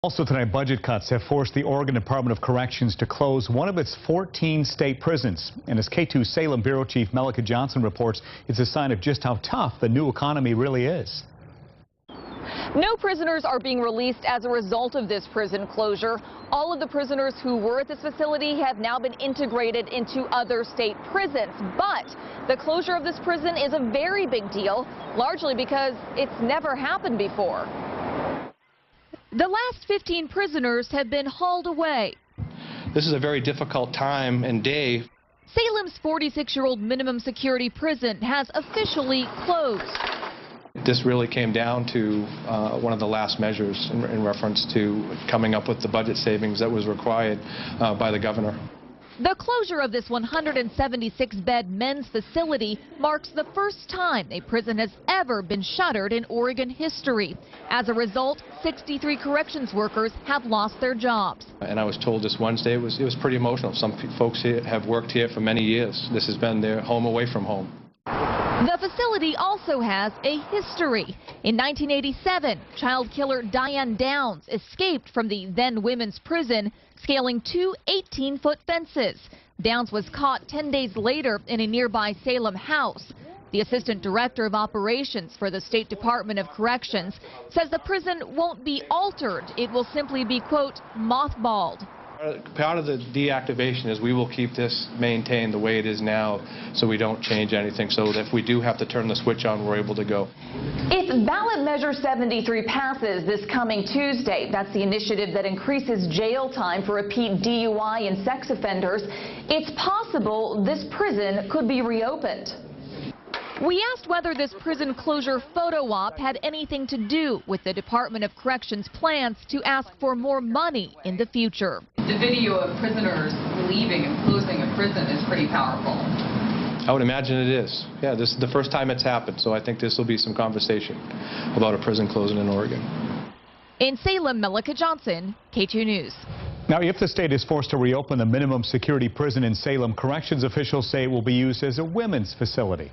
Also tonight, budget cuts have forced the Oregon Department of Corrections to close one of its 14 state prisons. And as K2 Salem Bureau Chief Melika Johnson reports, it's a sign of just how tough the new economy really is. No prisoners are being released as a result of this prison closure. All of the prisoners who were at this facility have now been integrated into other state prisons. But the closure of this prison is a very big deal, largely because it's never happened before. The last 15 prisoners have been hauled away. This is a very difficult time and day. Salem's 46-year-old minimum security prison has officially closed. This really came down to one of the last measures in reference to coming up with the budget savings that was required by the governor. The closure of this 176-bed men's facility marks the first time a prison has ever been shuttered in Oregon history. As a result, 63 corrections workers have lost their jobs. And I was told this Wednesday it was pretty emotional. Some folks here have worked here for many years. This has been their home away from home. The facility also has a history. In 1987, child killer Diane Downs escaped from the then women's prison, scaling two 18-foot fences. Downs was caught 10 days later in a nearby Salem house. The assistant director of operations for the State Department of Corrections says the prison won't be altered. It will simply be, quote, mothballed. Part of the deactivation is we will keep this maintained the way it is now so we don't change anything, so that if we do have to turn the switch on, we're able to go. If ballot measure 73 passes this coming Tuesday, that's the initiative that increases jail time for repeat DUI and sex offenders, it's possible this prison could be reopened. We asked whether this prison closure photo op had anything to do with the Department of Corrections' plans to ask for more money in the future. The video of prisoners leaving and closing a prison is pretty powerful. I would imagine it is. Yeah, this is the first time it's happened, so I think this will be some conversation about a prison closing in Oregon. In Salem, Melika Johnson, K2 News. Now, if the state is forced to reopen the minimum security prison in Salem, corrections officials say it will be used as a women's facility.